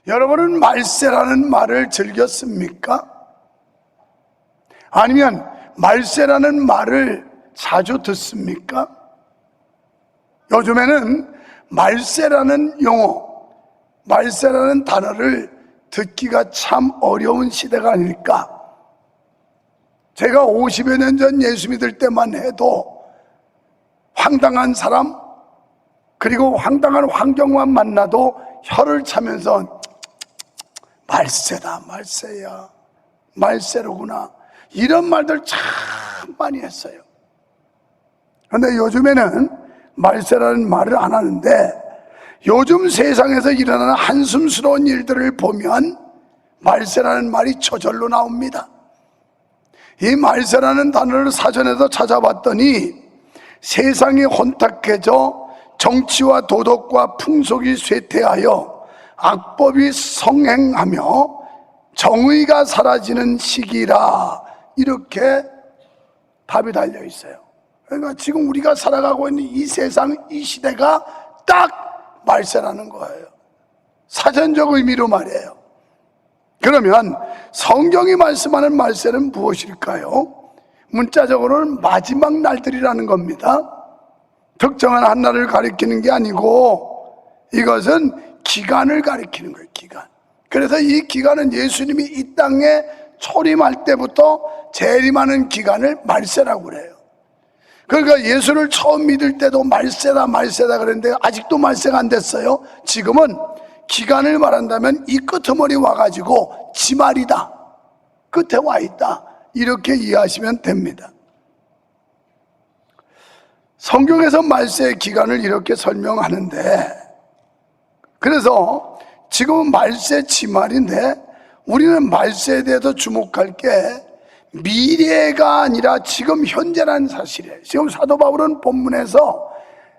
여러분은 말세라는 말을 즐겼습니까? 아니면 말세라는 말을 자주 듣습니까? 요즘에는 말세라는 용어, 말세라는 단어를 듣기가 참 어려운 시대가 아닐까. 제가 50여 년 전 예수 믿을 때만 해도 황당한 사람, 그리고 황당한 환경만 만나도 혀를 차면서 말세다, 말세야, 말세로구나, 이런 말들 참 많이 했어요. 그런데 요즘에는 말세라는 말을 안 하는데, 요즘 세상에서 일어나는 한숨스러운 일들을 보면 말세라는 말이 저절로 나옵니다. 이 말세라는 단어를 사전에서 찾아봤더니 세상이 혼탁해져 정치와 도덕과 풍속이 쇠퇴하여 악법이 성행하며 정의가 사라지는 시기라, 이렇게 답이 달려 있어요. 그러니까 지금 우리가 살아가고 있는 이 세상, 이 시대가 딱 말세라는 거예요. 사전적 의미로 말이에요. 그러면 성경이 말씀하는 말세는 무엇일까요? 문자적으로는 마지막 날들이라는 겁니다. 특정한 한 날을 가리키는 게 아니고 이것은 기간을 가리키는 거예요. 기간. 그래서 이 기간은 예수님이 이 땅에 초림할 때부터 재림하는 기간을 말세라고 그래요. 그러니까 예수를 처음 믿을 때도 말세다 말세다 그랬는데 아직도 말세가 안 됐어요. 지금은 기간을 말한다면 이 끄트머리 와가지고 지말이다, 끝에 와 있다, 이렇게 이해하시면 됩니다. 성경에서 말세의 기간을 이렇게 설명하는데, 그래서 지금은 말세 지말인데 우리는 말세에 대해서 주목할 게 미래가 아니라 지금 현재라는 사실이에요. 지금 사도 바울은 본문에서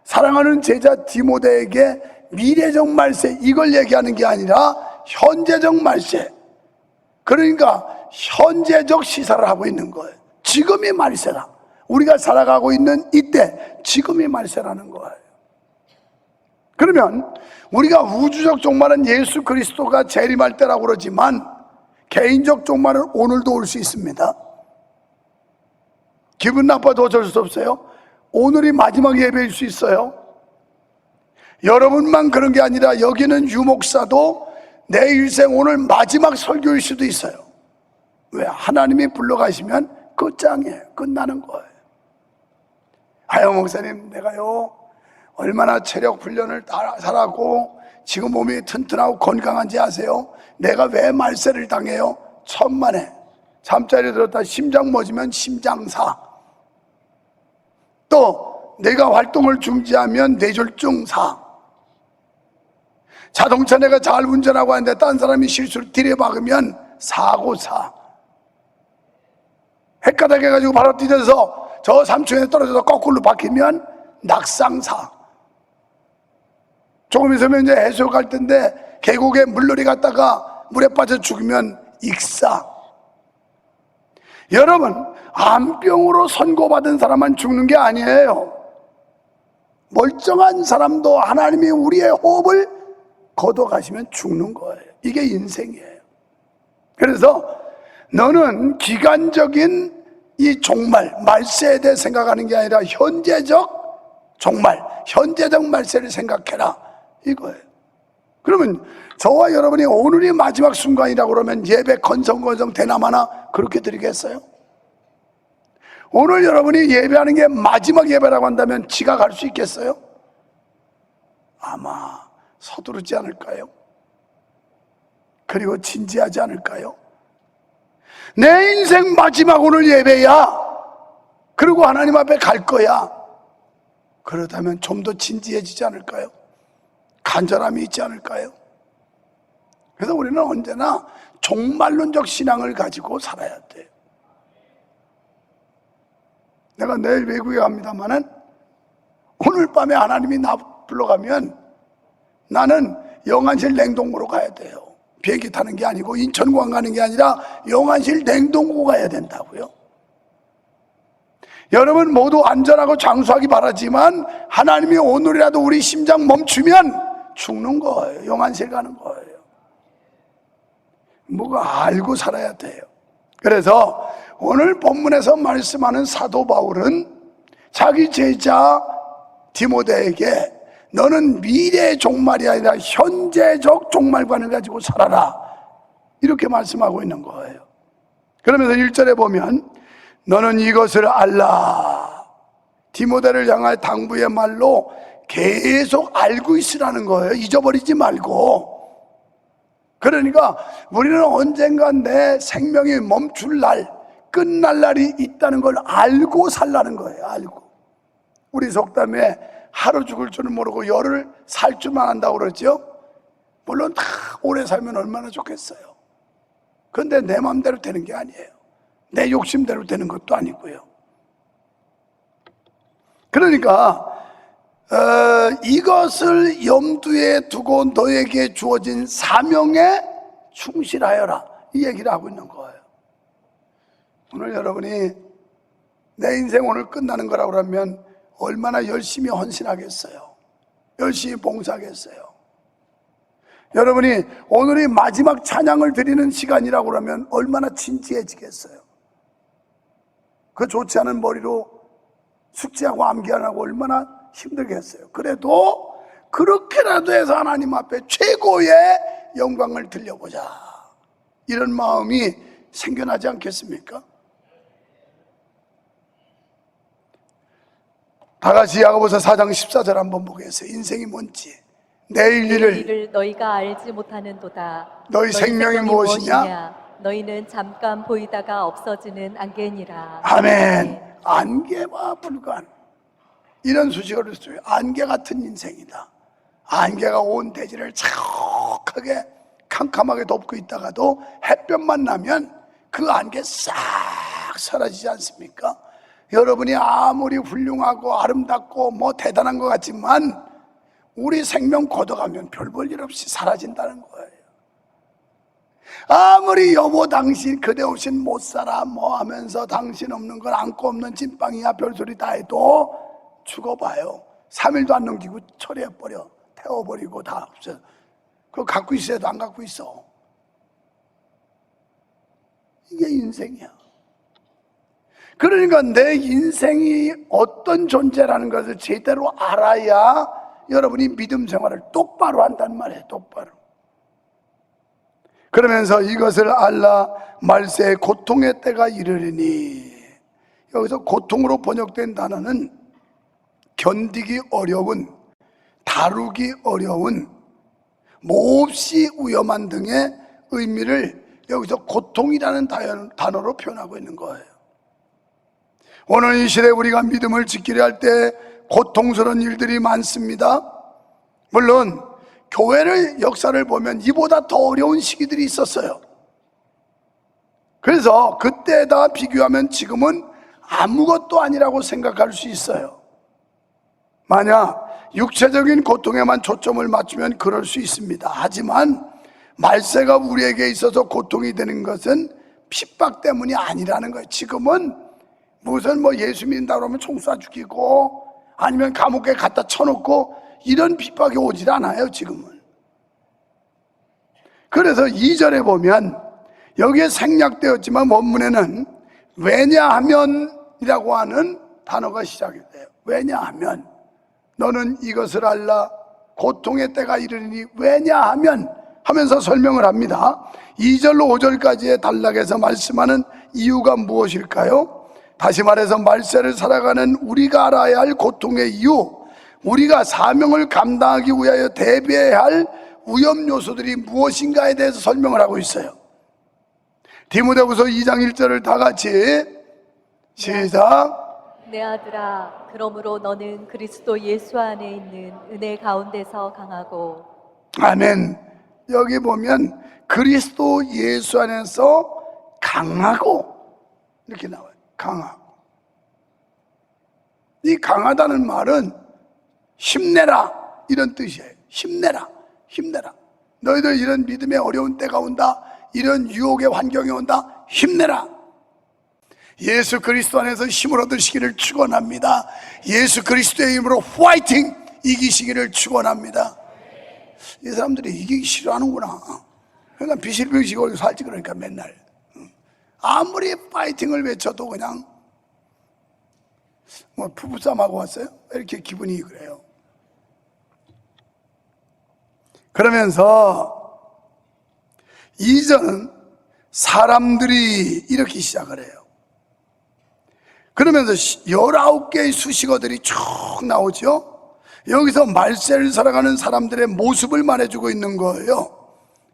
사랑하는 제자 디모데에게 미래적 말세, 이걸 얘기하는 게 아니라 현재적 말세, 그러니까 현재적 시사를 하고 있는 거예요. 지금이 말세다. 우리가 살아가고 있는 이때, 지금이 말세라는 거예요. 그러면 우리가 우주적 종말은 예수 그리스도가 재림할 때라고 그러지만 개인적 종말은 오늘도 올 수 있습니다. 기분 나빠도 어쩔 수 없어요. 오늘이 마지막 예배일 수 있어요. 여러분만 그런 게 아니라 여기는 유목사도 내 일생 오늘 마지막 설교일 수도 있어요. 왜? 하나님이 불러가시면 끝장이에요. 끝나는 거예요. 아유 목사님, 내가요 얼마나 체력 훈련을 잘하고 지금 몸이 튼튼하고 건강한지 아세요? 내가 왜 말세를 당해요? 천만에 잠자리 들었다 심장 멎으면 심장사, 또 내가 활동을 중지하면 뇌졸중사, 자동차 내가 잘 운전하고 하는데 딴 사람이 실수를 들이박으면 사고사, 헷가닥 해가지고 바로 뛰어서 저 삼층에 떨어져서 거꾸로 박히면 낙상사, 조금 있으면 이제 해수욕 갈 텐데 계곡에 물놀이 갔다가 물에 빠져 죽으면 익사. 여러분, 암병으로 선고받은 사람만 죽는 게 아니에요. 멀쩡한 사람도 하나님이 우리의 호흡을 걷어가시면 죽는 거예요. 이게 인생이에요. 그래서 너는 기간적인 이 종말, 말세에 대해 생각하는 게 아니라 현재적 종말, 현재적 말세를 생각해라, 이거예요. 그러면 저와 여러분이 오늘이 마지막 순간이라고 그러면 예배 건성건성 대나마나 그렇게 드리겠어요? 오늘 여러분이 예배하는 게 마지막 예배라고 한다면 지각할 수 있겠어요? 아마 서두르지 않을까요? 그리고 진지하지 않을까요? 내 인생 마지막 오늘 예배야, 그리고 하나님 앞에 갈 거야, 그렇다면 좀 더 진지해지지 않을까요? 간절함이 있지 않을까요? 그래서 우리는 언제나 종말론적 신앙을 가지고 살아야 돼요. 내가 내일 외국에 갑니다마는 오늘 밤에 하나님이 나 불러가면 나는 영안실 냉동고로 가야 돼요. 비행기 타는 게 아니고 인천공항 가는 게 아니라 영안실 냉동고 가야 된다고요. 여러분 모두 안전하고 장수하기 바라지만 하나님이 오늘이라도 우리 심장 멈추면 죽는 거예요. 영안실 가는 거예요. 뭐가 알고 살아야 돼요. 그래서 오늘 본문에서 말씀하는 사도 바울은 자기 제자 디모데에게 너는 미래의 종말이 아니라 현재적 종말관을 가지고 살아라, 이렇게 말씀하고 있는 거예요. 그러면서 1절에 보면 너는 이것을 알라, 디모데를 향할 당부의 말로 계속 알고 있으라는 거예요. 잊어버리지 말고. 그러니까 우리는 언젠가 내 생명이 멈출 날, 끝날 날이 있다는 걸 알고 살라는 거예요. 알고. 우리 속담에 하루 죽을 줄은 모르고 열흘 살 줄만 안다고 그러죠. 물론 다 오래 살면 얼마나 좋겠어요. 그런데 내 마음대로 되는 게 아니에요. 내 욕심대로 되는 것도 아니고요. 그러니까 이것을 염두에 두고 너에게 주어진 사명에 충실하여라, 이 얘기를 하고 있는 거예요. 오늘 여러분이 내 인생 오늘 끝나는 거라고 그러면 얼마나 열심히 헌신하겠어요? 열심히 봉사하겠어요? 여러분이 오늘이 마지막 찬양을 드리는 시간이라고 그러면 얼마나 진지해지겠어요? 그 좋지 않은 머리로 숙제하고 암기 안 하고 얼마나 힘들겠어요? 그래도 그렇게라도 해서 하나님 앞에 최고의 영광을 들려보자, 이런 마음이 생겨나지 않겠습니까? 다 같이 야고보서 4장 14절 한번 보겠어요. 인생이 뭔지, 내일 일을 너희가 알지 못하는도다. 너희 생명이 무엇이냐? 너희는 잠깐 보이다가 없어지는 안개니라. 아멘. 안개와 불관, 이런 수식어를 써요. 안개 같은 인생이다. 안개가 온 대지를 자욱하게 캄캄하게 덮고 있다가도 햇볕만 나면 그 안개 싹 사라지지 않습니까? 여러분이 아무리 훌륭하고 아름답고 뭐 대단한 것 같지만 우리 생명 걷어가면 별 볼 일 없이 사라진다는 거예요. 아무리 여보 당신 그대 없인 못 살아 뭐 하면서 당신 없는 건 안고 없는 찐빵이야 별소리 다 해도 죽어봐요. 3일도 안 넘기고 처리해버려. 태워버리고 다 없어. 그거 갖고 있어야 해도 안 갖고 있어. 이게 인생이야. 그러니까 내 인생이 어떤 존재라는 것을 제대로 알아야 여러분이 믿음 생활을 똑바로 한단 말이에요. 똑바로. 그러면서 이것을 알라, 말세에 고통의 때가 이르리니, 여기서 고통으로 번역된 단어는 견디기 어려운, 다루기 어려운, 몹시 위험한 등의 의미를 여기서 고통이라는 단어로 표현하고 있는 거예요. 오늘 이 시대에 우리가 믿음을 지키려 할 때 고통스러운 일들이 많습니다. 물론 교회의 역사를 보면 이보다 더 어려운 시기들이 있었어요. 그래서 그때다 비교하면 지금은 아무것도 아니라고 생각할 수 있어요. 만약 육체적인 고통에만 초점을 맞추면 그럴 수 있습니다. 하지만 말세가 우리에게 있어서 고통이 되는 것은 핍박 때문이 아니라는 거예요. 지금은 무슨 뭐 예수 믿는다 그러면 총 쏴 죽이고 아니면 감옥에 갖다 쳐놓고 이런 핍박이 오질 않아요, 지금은. 그래서 2절에 보면 여기에 생략되었지만 원문에는 왜냐하면이라고 하는 단어가 시작이 돼요. 왜냐하면, 너는 이것을 알라, 고통의 때가 이르니 왜냐하면 하면서 설명을 합니다. 2절로 5절까지의 단락에서 말씀하는 이유가 무엇일까요? 다시 말해서 말세를 살아가는 우리가 알아야 할 고통의 이유, 우리가 사명을 감당하기 위하여 대비해야 할 위험 요소들이 무엇인가에 대해서 설명을 하고 있어요. 디모데후서 2장 1절을 다 같이 시작. 내 아들아, 그러므로 너는 그리스도 예수 안에 있는 은혜 가운데서 강하고. 아멘. 여기 보면 그리스도 예수 안에서 강하고 이렇게 나와요. 강하고. 이 강하다는 말은 힘내라 이런 뜻이에요. 힘내라, 힘내라. 너희들 이런 믿음의 어려운 때가 온다, 이런 유혹의 환경이 온다, 힘내라. 예수 그리스도 안에서 힘을 얻으시기를 축원합니다. 예수 그리스도의 이름으로 화이팅! 이기시기를 축원합니다. 이 사람들이 이기기 싫어하는구나. 그러니까 비실비실거리고 살지. 그러니까 맨날 아무리 파이팅을 외쳐도 그냥 뭐 부부싸움하고 왔어요? 이렇게 기분이 그래요. 그러면서 2절은 사람들이 이렇게 시작을 해요. 그러면서 19개의 수식어들이 쭉 나오죠. 여기서 말세를 살아가는 사람들의 모습을 말해주고 있는 거예요.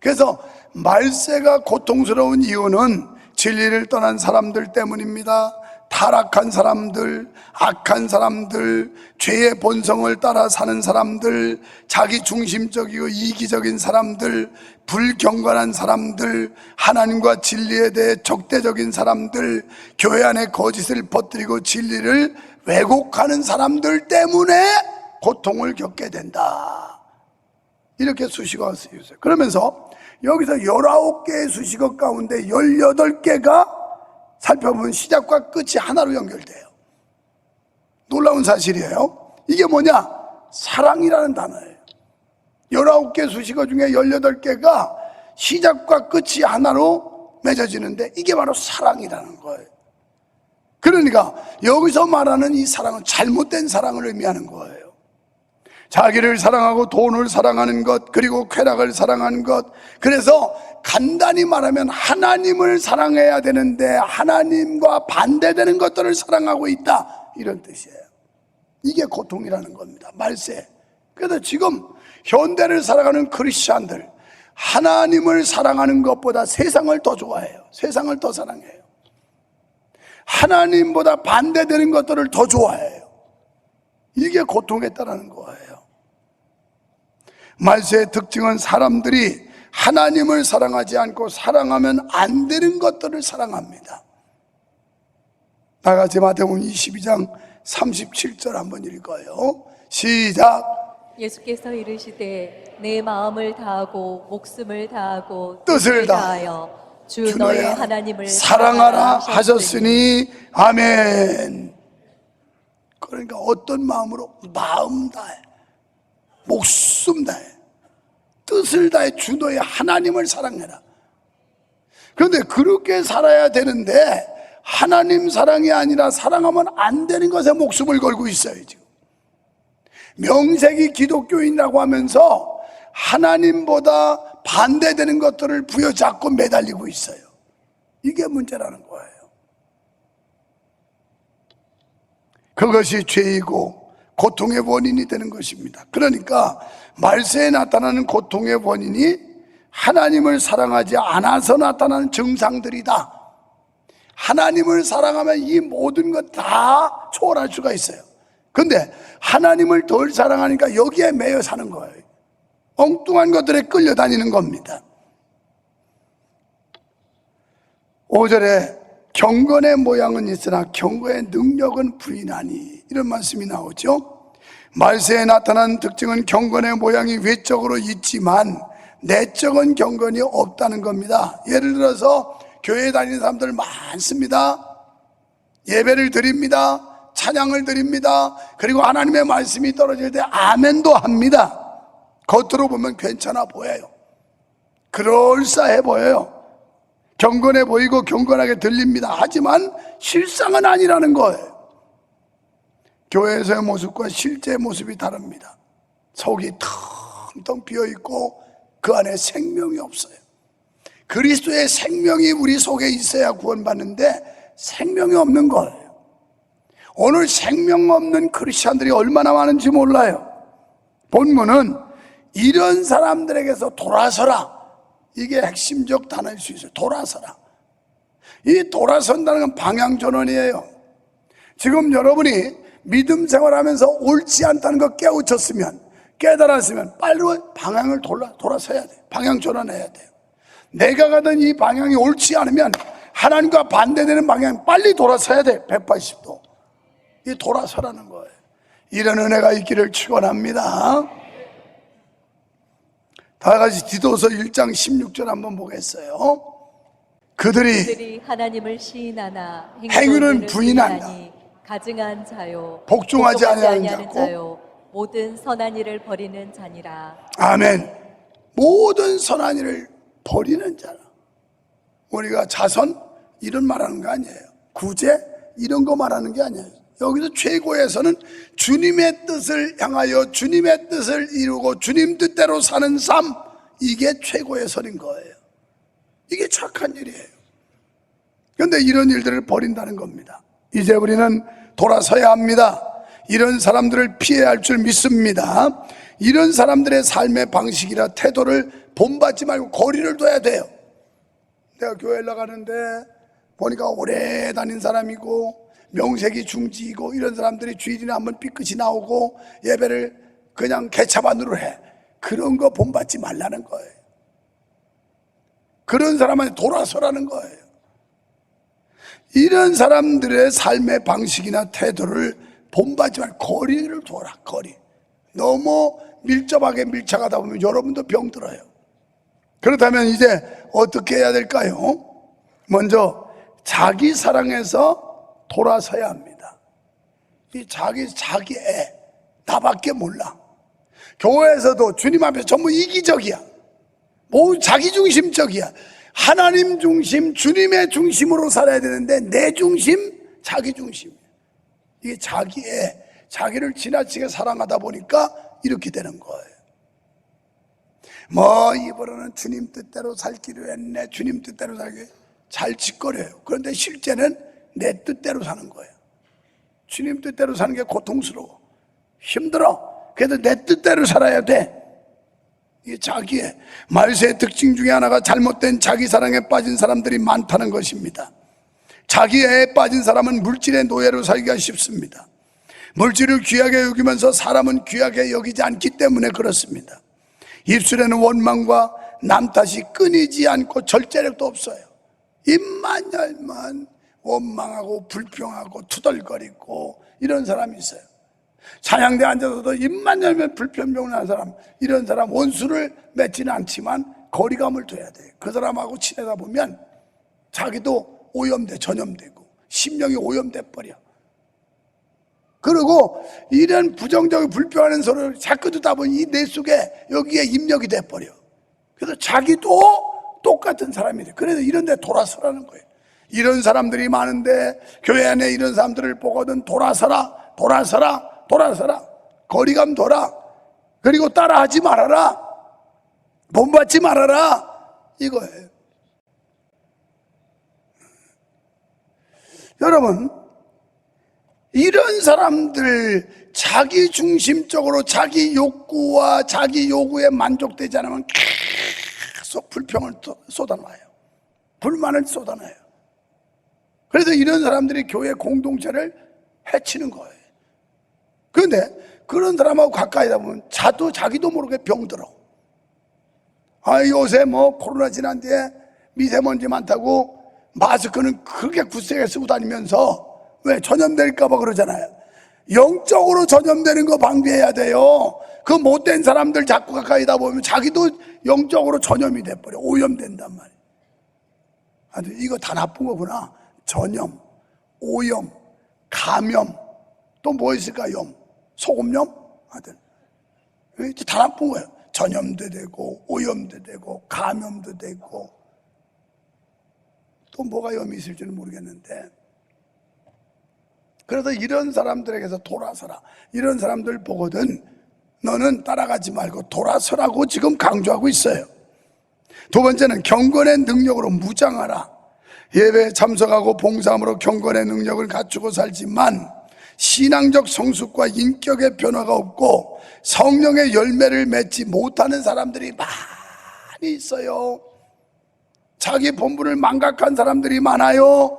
그래서 말세가 고통스러운 이유는 진리를 떠난 사람들 때문입니다. 타락한 사람들, 악한 사람들, 죄의 본성을 따라 사는 사람들, 자기 중심적이고 이기적인 사람들, 불경건한 사람들, 하나님과 진리에 대해 적대적인 사람들, 교회 안에 거짓을 퍼뜨리고 진리를 왜곡하는 사람들 때문에 고통을 겪게 된다. 이렇게 수식어가 쓰여있어요. 그러면서 여기서 19개의 수식어 가운데 18개가 살펴보면 시작과 끝이 하나로 연결돼요. 놀라운 사실이에요. 이게 뭐냐? 사랑이라는 단어예요. 19개 수식어 중에 18개가 시작과 끝이 하나로 맺어지는데 이게 바로 사랑이라는 거예요. 그러니까 여기서 말하는 이 사랑은 잘못된 사랑을 의미하는 거예요. 자기를 사랑하고 돈을 사랑하는 것, 그리고 쾌락을 사랑하는 것. 그래서 간단히 말하면 하나님을 사랑해야 되는데 하나님과 반대되는 것들을 사랑하고 있다, 이런 뜻이에요. 이게 고통이라는 겁니다. 말세. 그래서 지금 현대를 살아가는 크리스찬들, 하나님을 사랑하는 것보다 세상을 더 좋아해요. 세상을 더 사랑해요. 하나님보다 반대되는 것들을 더 좋아해요. 이게 고통했다라는 거예요. 말세의 특징은 사람들이 하나님을 사랑하지 않고 사랑하면 안 되는 것들을 사랑합니다. 다같이 마태복음 22장 37절 한번 읽어요. 시작. 예수께서 이르시되 내 마음을 다하고 목숨을 다하고 뜻을 다하여 주 너의 하나님을 사랑하라 하셨으니 아멘. 그러니까 어떤 마음으로? 마음 다해, 목숨 다해, 뜻을 다해 주 너의 하나님을 사랑해라. 그런데 그렇게 살아야 되는데 하나님 사랑이 아니라 사랑하면 안 되는 것에 목숨을 걸고 있어요. 지금 명색이 기독교인이라고 하면서 하나님보다 반대되는 것들을 부여잡고 매달리고 있어요. 이게 문제라는 거예요. 그것이 죄이고 고통의 원인이 되는 것입니다. 그러니까 말세에 나타나는 고통의 원인이 하나님을 사랑하지 않아서 나타나는 증상들이다. 하나님을 사랑하면 이 모든 것 다 초월할 수가 있어요. 근데 하나님을 덜 사랑하니까 여기에 매여 사는 거예요. 엉뚱한 것들에 끌려다니는 겁니다. 5절에 경건의 모양은 있으나 경건의 능력은 부인하니, 이런 말씀이 나오죠. 말세에 나타난 특징은 경건의 모양이 외적으로 있지만 내적인 경건이 없다는 겁니다. 예를 들어서 교회에 다니는 사람들 많습니다. 예배를 드립니다. 찬양을 드립니다. 그리고 하나님의 말씀이 떨어질 때 아멘도 합니다. 겉으로 보면 괜찮아 보여요. 그럴싸해 보여요. 경건해 보이고 경건하게 들립니다. 하지만 실상은 아니라는 거예요. 교회에서의 모습과 실제의 모습이 다릅니다. 속이 텅텅 비어있고 그 안에 생명이 없어요. 그리스도의 생명이 우리 속에 있어야 구원받는데 생명이 없는 거예요. 오늘 생명 없는 크리스찬들이 얼마나 많은지 몰라요. 본문은 이런 사람들에게서 돌아서라, 이게 핵심적 단어일 수 있어요. 돌아서라. 이 돌아선다는 건 방향전환이에요. 지금 여러분이 믿음 생활하면서 옳지 않다는 거 깨우쳤으면, 깨달았으면 빨리 방향을 돌아서야 돼요. 방향 전환해야 돼요. 내가 가던 이 방향이 옳지 않으면 하나님과 반대되는 방향 빨리 돌아서야 돼. 180도. 이 돌아서라는 거예요. 이런 은혜가 있기를 축원합니다. 다 같이 디도서 1장 16절 한번 보겠어요. 그들이 하나님을 시인하나 행위는 부인한다. 가증한 자요 복종하지 아니하는 자요 모든 선한 일을 버리는 자니라. 아멘. 모든 선한 일을 버리는 자라. 우리가 자선 이런 말하는 거 아니에요. 구제 이런 거 말하는 게 아니에요. 여기서 최고에서는 주님의 뜻을 향하여 주님의 뜻을 이루고 주님 뜻대로 사는 삶, 이게 최고의 선인 거예요. 이게 착한 일이에요. 그런데 이런 일들을 버린다는 겁니다. 이제 우리는 돌아서야 합니다. 이런 사람들을 피해야 할 줄 믿습니다. 이런 사람들의 삶의 방식이나 태도를 본받지 말고 거리를 둬야 돼요. 내가 교회 나가는데 보니까 오래 다닌 사람이고 명색이 중지이고 이런 사람들이 주일이나 한번 삐끗이 나오고 예배를 그냥 개차반으로 해. 그런 거 본받지 말라는 거예요. 그런 사람한테 돌아서라는 거예요. 이런 사람들의 삶의 방식이나 태도를 본받지 말고 거리를 둬라. 거리. 너무 밀접하게 밀착하다 보면 여러분도 병들어요. 그렇다면 이제 어떻게 해야 될까요? 먼저 자기 사랑에서 돌아서야 합니다. 이 자기 애, 나밖에 몰라. 교회에서도 주님 앞에서 전부 이기적이야. 뭐 자기중심적이야. 하나님 중심, 주님의 중심으로 살아야 되는데 내 중심, 자기 중심. 이게 자기 애, 자기를 지나치게 사랑하다 보니까 이렇게 되는 거예요. 뭐 이번에는 주님 뜻대로 살기로 했네, 주님 뜻대로 살기 잘 짓거려요. 그런데 실제는 내 뜻대로 사는 거예요. 주님 뜻대로 사는 게 고통스러워, 힘들어. 그래도 내 뜻대로 살아야 돼. 이게 자기의 말세의 특징 중에 하나가 잘못된 자기 사랑에 빠진 사람들이 많다는 것입니다. 자기애에 빠진 사람은 물질의 노예로 살기가 쉽습니다. 물질을 귀하게 여기면서 사람은 귀하게 여기지 않기 때문에 그렇습니다. 입술에는 원망과 남 탓이 끊이지 않고 절제력도 없어요. 입만 열면 원망하고 불평하고 투덜거리고 이런 사람이 있어요. 찬양대 앉아서도 입만 열면 불평하는 사람, 이런 사람 원수를 맺지는 않지만 거리감을 둬야 돼요. 그 사람하고 지내다 보면 자기도 오염돼, 전염되고 심령이 오염돼 버려. 그리고 이런 부정적이고 불평하는 소리를 자꾸 듣다 보니 이 내 속에 여기에 입력이 돼 버려. 그래서 자기도 똑같은 사람이 돼. 그래서 이런 데 돌아서라는 거예요. 이런 사람들이 많은데 교회 안에 이런 사람들을 보거든 돌아서라, 돌아서라, 돌아서라. 거리감 둬라. 그리고 따라하지 말아라. 본받지 말아라. 이거예요. 여러분, 이런 사람들 자기 중심적으로 자기 욕구와 자기 요구에 만족되지 않으면 계속 불평을 쏟아놔요. 불만을 쏟아놔요. 그래서 이런 사람들이 교회 공동체를 해치는 거예요. 그런데 그런 사람하고 가까이다 보면 자기도 모르게 병들어. 요새 뭐 코로나 지난 뒤에 미세먼지 많다고 마스크는 그렇게 굳세게 쓰고 다니면서 왜 전염될까봐 그러잖아요. 영적으로 전염되는 거 방지해야 돼요. 그 못된 사람들 자꾸 가까이다 보면 자기도 영적으로 전염이 돼버려. 오염된단 말이에요. 아주 이거 다 나쁜 거구나. 전염, 오염, 감염, 또 뭐 있을까? 염, 소금염? 하여튼 이게 다 나쁜 거예요. 전염도 되고 오염도 되고 감염도 되고 또 뭐가 염이 있을지는 모르겠는데, 그래서 이런 사람들에게서 돌아서라. 이런 사람들 보거든 너는 따라가지 말고 돌아서라고 지금 강조하고 있어요. 두 번째는 경건의 능력으로 무장하라. 예배에 참석하고 봉사함으로 경건의 능력을 갖추고 살지만 신앙적 성숙과 인격의 변화가 없고 성령의 열매를 맺지 못하는 사람들이 많이 있어요. 자기 본분을 망각한 사람들이 많아요.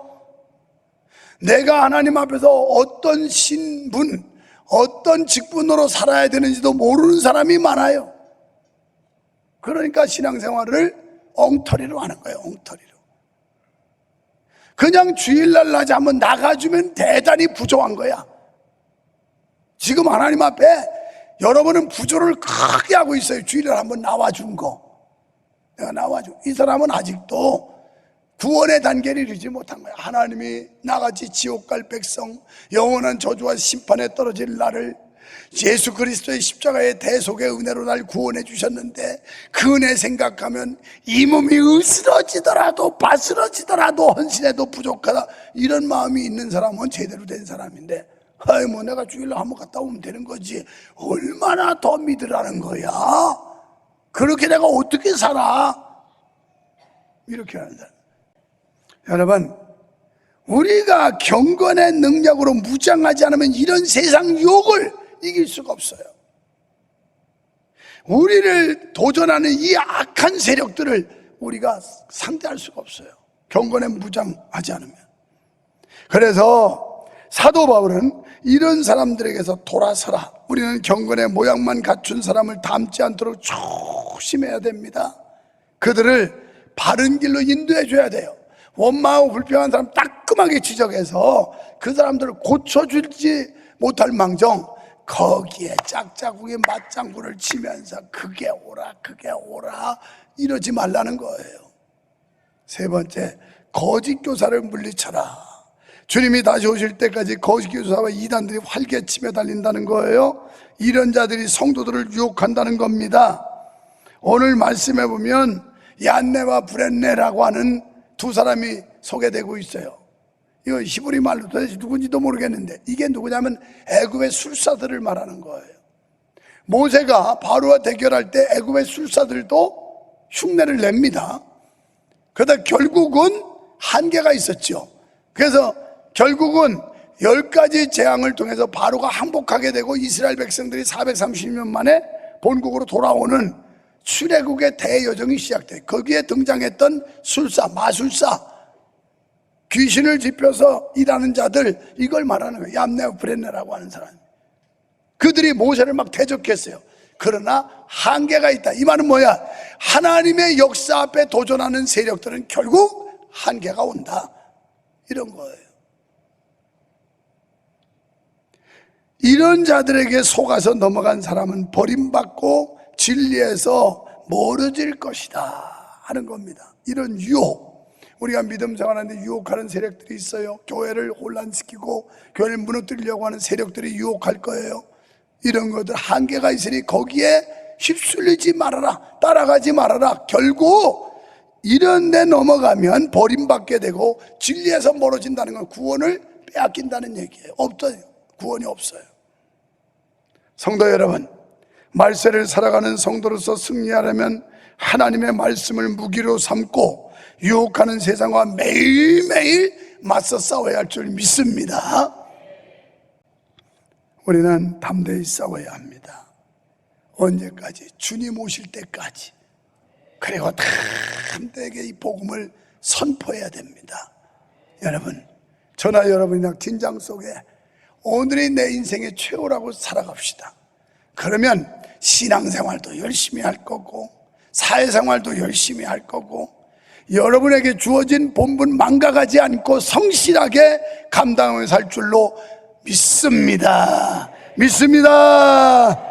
내가 하나님 앞에서 어떤 신분, 어떤 직분으로 살아야 되는지도 모르는 사람이 많아요. 그러니까 신앙생활을 엉터리로 하는 거예요. 엉터리로. 그냥 주일날 낮에 한번 나가주면 대단히 부족한 거야. 지금 하나님 앞에 여러분은 부조를 크게 하고 있어요. 주일날 한번 나와준 거. 내가 나와준. 이 사람은 아직도 구원의 단계를 이루지 못한 거야. 하나님이 나같이 지옥 갈 백성, 영원한 저주와 심판에 떨어질 나를 예수 그리스도의 십자가의 대속의 은혜로 날 구원해 주셨는데 그 은혜 생각하면 이 몸이 으스러지더라도 바스러지더라도 헌신해도 부족하다, 이런 마음이 있는 사람은 제대로 된 사람인데, 아이 뭐 내가 주일날 한번 갔다 오면 되는 거지, 얼마나 더 믿으라는 거야. 그렇게 내가 어떻게 살아, 이렇게 하는 사람. 여러분, 우리가 경건의 능력으로 무장하지 않으면 이런 세상 유혹을 이길 수가 없어요. 우리를 도전하는 이 악한 세력들을 우리가 상대할 수가 없어요, 경건에 무장하지 않으면. 그래서 사도 바울은 이런 사람들에게서 돌아서라, 우리는 경건의 모양만 갖춘 사람을 닮지 않도록 조심해야 됩니다. 그들을 바른 길로 인도해 줘야 돼요. 원망하고 불평한 사람 따끔하게 지적해서 그 사람들을 고쳐주지 못할 망정 거기에 짝짝꿍이 맞장구를 치면서 그게 오라 그게 오라 이러지 말라는 거예요. 세 번째, 거짓 교사를 물리쳐라. 주님이 다시 오실 때까지 거짓 교사와 이단들이 활개치며 달린다는 거예요. 이런 자들이 성도들을 유혹한다는 겁니다. 오늘 말씀해 보면 얀네와 브렛네라고 하는 두 사람이 소개되고 있어요. 이거 히브리 말로 도대체 누군지도 모르겠는데 이게 누구냐면 애굽의 술사들을 말하는 거예요. 모세가 바로와 대결할 때 애굽의 술사들도 흉내를 냅니다. 그러다 결국은 한계가 있었죠. 그래서 결국은 10가지 재앙을 통해서 바로가 항복하게 되고 이스라엘 백성들이 430년 만에 본국으로 돌아오는 출애굽의 대여정이 시작돼요. 거기에 등장했던 술사, 마술사, 귀신을 짚혀서 일하는 자들, 이걸 말하는 거예요. 얌네와 브렛네라고 하는 사람. 그들이 모세를 막 대적했어요. 그러나 한계가 있다. 이 말은 뭐야? 하나님의 역사 앞에 도전하는 세력들은 결국 한계가 온다, 이런 거예요. 이런 자들에게 속아서 넘어간 사람은 버림받고 진리에서 멀어질 것이다 하는 겁니다. 이런 유혹, 우리가 믿음 생활하는데 유혹하는 세력들이 있어요. 교회를 혼란시키고 교회를 무너뜨리려고 하는 세력들이 유혹할 거예요. 이런 것들 한계가 있으니 거기에 휩쓸리지 말아라, 따라가지 말아라. 결국 이런 데 넘어가면 버림받게 되고 진리에서 멀어진다는 건 구원을 빼앗긴다는 얘기예요. 없어요. 구원이 없어요. 성도 여러분, 말세를 살아가는 성도로서 승리하려면 하나님의 말씀을 무기로 삼고 유혹하는 세상과 매일매일 맞서 싸워야 할 줄 믿습니다. 우리는 담대히 싸워야 합니다. 언제까지? 주님 오실 때까지. 그리고 담대하게 이 복음을 선포해야 됩니다. 여러분, 저나 여러분이나 긴장 속에 오늘이 내 인생의 최후라고 살아갑시다. 그러면 신앙생활도 열심히 할 거고 사회생활도 열심히 할 거고 여러분에게 주어진 본분 망각하지 않고 성실하게 감당하며 살 줄로 믿습니다. 믿습니다.